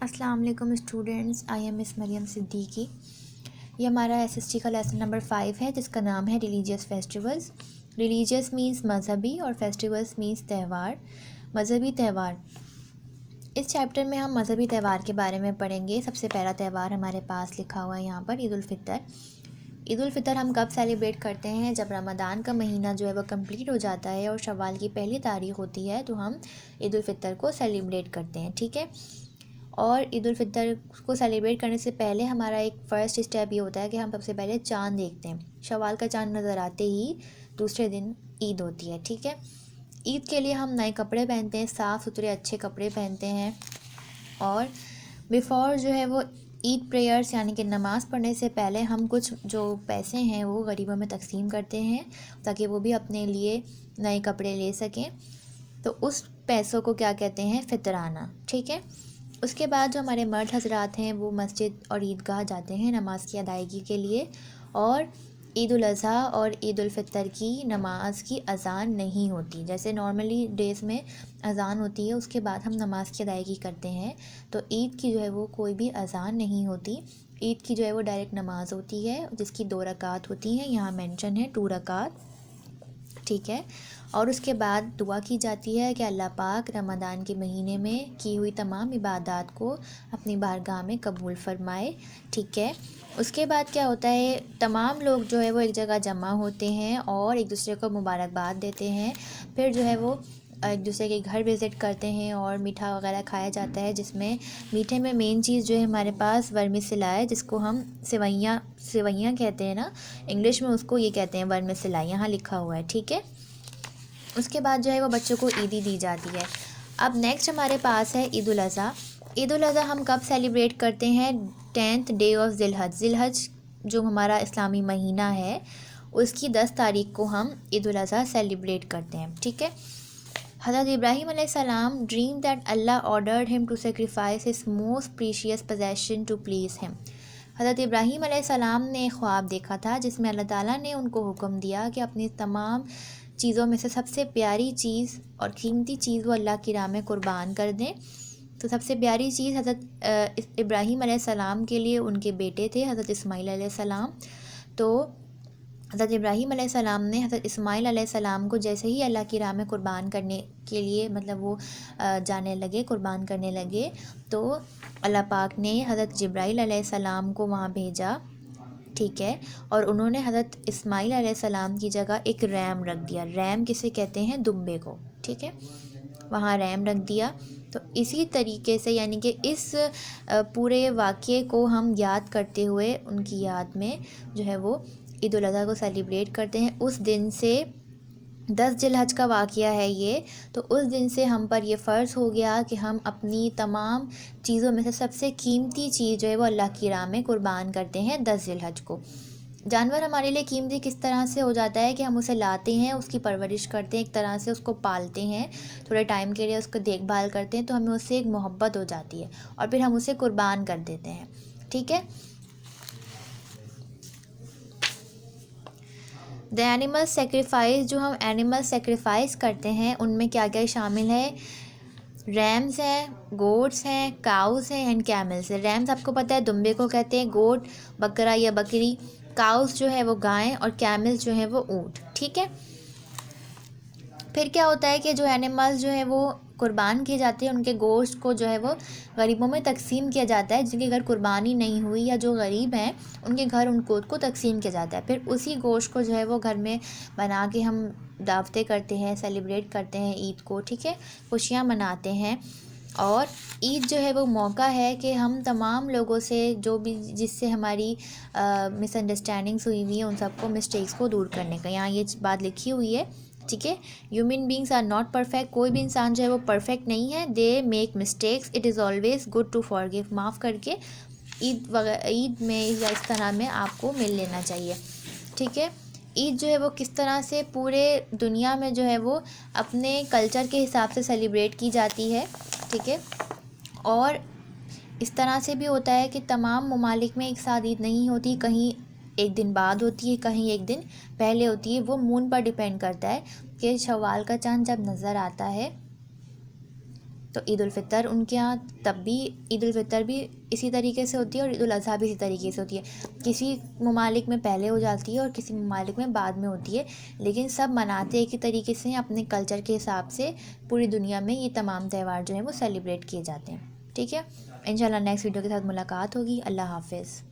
السلام علیکم students, I am مس مریم صدیقی۔ یہ ہمارا ایس ایس ٹی کا لیسن نمبر 5 ہے، جس کا نام ہے ریلیجیس فیسٹیولز۔ ریلیجیس مینس مذہبی اور فیسٹیولز مینس تہوار، مذہبی تہوار۔ اس چیپٹر میں ہم مذہبی تہوار کے بارے میں پڑھیں گے۔ سب سے پہلا تہوار ہمارے پاس لکھا ہوا ہے یہاں پر، عید الفطر۔ عید الفطر ہم کب سیلیبریٹ کرتے ہیں؟ جب رمضان کا مہینہ جو ہے وہ کمپلیٹ ہو جاتا ہے اور شوال کی پہلی تاریخ ہوتی ہے تو ہم عید الفطر کو سیلیبریٹ کرتے ہیں، ٹھیک ہے۔ اور عید الفطر کو سیلیبریٹ کرنے سے پہلے ہمارا ایک فرسٹ اسٹیپ یہ ہوتا ہے کہ ہم سب سے پہلے چاند دیکھتے ہیں۔ شوال کا چاند نظر آتے ہی دوسرے دن عید ہوتی ہے، ٹھیک ہے۔ عید کے لیے ہم نئے کپڑے پہنتے ہیں، صاف ستھرے اچھے کپڑے پہنتے ہیں، اور بیفور جو ہے وہ عید پریئرس یعنی کہ نماز پڑھنے سے پہلے ہم کچھ جو پیسے ہیں وہ غریبوں میں تقسیم کرتے ہیں تاکہ وہ بھی اپنے لیے نئے کپڑے لے سکیں۔ تو اس پیسوں کو کیا کہتے ہیں؟ فطرانہ، ٹھیک ہے۔ اس کے بعد جو ہمارے مرد حضرات ہیں وہ مسجد اور عیدگاہ جاتے ہیں نماز کی ادائیگی کے لیے، اور عید الاضحیٰ اور عید الفطر کی نماز کی اذان نہیں ہوتی۔ جیسے نارملی ڈیز میں اذان ہوتی ہے، اس کے بعد ہم نماز کی ادائیگی کرتے ہیں، تو عید کی جو ہے وہ کوئی بھی اذان نہیں ہوتی۔ عید کی جو ہے وہ ڈائریکٹ نماز ہوتی ہے جس کی 2 رکعت ہوتی ہیں، یہاں مینشن ہے 2 رکعت، ٹھیک ہے۔ اور اس کے بعد دعا کی جاتی ہے کہ اللہ پاک رمضان کے مہینے میں کی ہوئی تمام عبادات کو اپنی بارگاہ میں قبول فرمائے، ٹھیک ہے۔ اس کے بعد کیا ہوتا ہے؟ تمام لوگ جو ہے وہ ایک جگہ جمع ہوتے ہیں اور ایک دوسرے کو مبارکباد دیتے ہیں، پھر جو ہے وہ ایک دوسرے کے گھر وزٹ کرتے ہیں اور میٹھا وغیرہ کھایا جاتا ہے، جس میں میٹھے میں مین چیز جو ہے ہمارے پاس ورمیسیلی ہے، جس کو ہم سوئیاں کہتے ہیں نا، انگلش میں اس کو یہ کہتے ہیں ورمیسیلی، یہاں لکھا ہوا ہے، ٹھیک ہے۔ اس کے بعد جو ہے وہ بچوں کو عیدی دی جاتی ہے۔ اب نیکسٹ ہمارے پاس ہے عید الاضحیٰ۔ عید الاضحیٰ ہم کب سیلیبریٹ کرتے ہیں؟ 10th ڈے آف ذی الحج۔ ذی الحج جو ہمارا اسلامی مہینہ ہے اس کی 10 تاریخ کو ہم عید الاضحیٰ سیلیبریٹ کرتے ہیں، ٹھیک ہے۔ حضرت ابراہیم علیہ السلام dream that Allah ordered him to sacrifice his most precious possession to please him. حضرت ابراہیم علیہ السلام نے ایک خواب دیکھا تھا جس میں اللہ تعالیٰ نے ان کو حکم دیا کہ اپنی تمام چیزوں میں سے سب سے پیاری چیز اور قیمتی چیز وہ اللہ کی راہ میں قربان کر دیں۔ تو سب سے پیاری چیز حضرت ابراہیم علیہ السلام کے لیے ان کے بیٹے تھے حضرت اسماعیل علیہ السلام۔ تو حضرت ابراہیم علیہ السلام نے حضرت اسماعیل علیہ السلام کو جیسے ہی اللہ کی راہ میں قربان کرنے کے لیے مطلب وہ جانے لگے، قربان کرنے لگے، تو اللہ پاک نے حضرت جبرائیل علیہ السلام کو وہاں بھیجا، ٹھیک ہے، اور انہوں نے حضرت اسماعیل علیہ السلام کی جگہ ایک ریم رکھ دیا۔ ریم کسے کہتے ہیں؟ دمبے کو، ٹھیک ہے، وہاں ریم رکھ دیا۔ تو اسی طریقے سے یعنی کہ اس پورے واقعے کو ہم یاد کرتے ہوئے ان کی یاد میں جو ہے وہ عید الاضحیٰ کو سیلیبریٹ کرتے ہیں۔ اس دن سے 10 ذی الحج کا واقعہ ہے یہ، تو اس دن سے ہم پر یہ فرض ہو گیا کہ ہم اپنی تمام چیزوں میں سے سب سے قیمتی چیز جو ہے وہ اللہ کی راہ میں قربان کرتے ہیں 10 ذی الحج کو۔ جانور ہمارے لیے قیمتی کس طرح سے ہو جاتا ہے کہ ہم اسے لاتے ہیں، اس کی پرورش کرتے ہیں، ایک طرح سے اس کو پالتے ہیں، تھوڑے ٹائم کے لیے اس کو دیکھ بھال کرتے ہیں، تو ہمیں اس سے ایک محبت ہو جاتی ہے اور پھر ہم اسے قربان کر دیتے ہیں، ٹھیک ہے۔ دی اینیمل سیکریفائس، جو ہم اینیمل سیکریفائس کرتے ہیں ان میں کیا کیا شامل ہے؟ ریمز ہیں، گوٹس ہیں، کاؤز ہیں اینڈ کیملز ہیں۔ ریمز آپ کو پتہ ہے دمبے کو کہتے ہیں، گوٹ بکرا یا بکری، کاؤز جو ہے وہ گائیں، اور کیملز جو ہے وہ اونٹ، ٹھیک ہے۔ پھر کیا ہوتا ہے کہ جو اینیملز جو ہے وہ قربان کیے جاتے ہیں ان کے گوشت کو جو ہے وہ غریبوں میں تقسیم کیا جاتا ہے، جن کے گھر قربانی نہیں ہوئی یا جو غریب ہیں ان کے گھر ان کو تقسیم کیا جاتا ہے۔ پھر اسی گوشت کو جو ہے وہ گھر میں بنا کے ہم دعوتیں کرتے ہیں، سیلیبریٹ کرتے ہیں عید کو، ٹھیک ہے، خوشیاں مناتے ہیں۔ اور عید جو ہے وہ موقع ہے کہ ہم تمام لوگوں سے جو بھی جس سے ہماری مس انڈرسٹینڈنگس ہوئی ہوئی ہیں ان سب کو مسٹیکس کو دور کرنے کا، یہاں یہ بات لکھی ہوئی ہے، ٹھیک ہے۔ Human beings are not perfect, کوئی بھی انسان جو ہے وہ پرفیکٹ نہیں ہے، they make mistakes, it is always good to forgive, معاف کر کے عید میں یا اس طرح میں آپ کو مل لینا چاہیے، ٹھیک ہے۔ عید جو ہے وہ کس طرح سے پورے دنیا میں جو ہے وہ اپنے کلچر کے حساب سے سیلیبریٹ کی جاتی ہے، ٹھیک ہے، اور اس طرح سے بھی ہوتا ہے کہ تمام ممالک میں ایک ساتھ عید نہیں ہوتی، کہیں ایک دن بعد ہوتی ہے، کہیں ایک دن پہلے ہوتی ہے، وہ مون پر ڈیپینڈ کرتا ہے کہ شوال کا چاند جب نظر آتا ہے تو عید الفطر ان کے یہاں تب بھی عید الفطر بھی اسی طریقے سے ہوتی ہے اور عید الاضحیٰ بھی اسی طریقے سے ہوتی ہے. کسی ممالک میں پہلے ہو جاتی ہے اور کسی ممالک میں بعد میں ہوتی ہے، لیکن سب مناتے ایک ہی طریقے سے ہیں اپنے کلچر کے حساب سے. پوری دنیا میں یہ تمام تہوار جو ہیں وہ سیلیبریٹ کیے جاتے ہیں. ٹھیک ہے، انشاءاللہ نیکسٹ ویڈیو کے ساتھ ملاقات ہوگی. اللہ حافظ.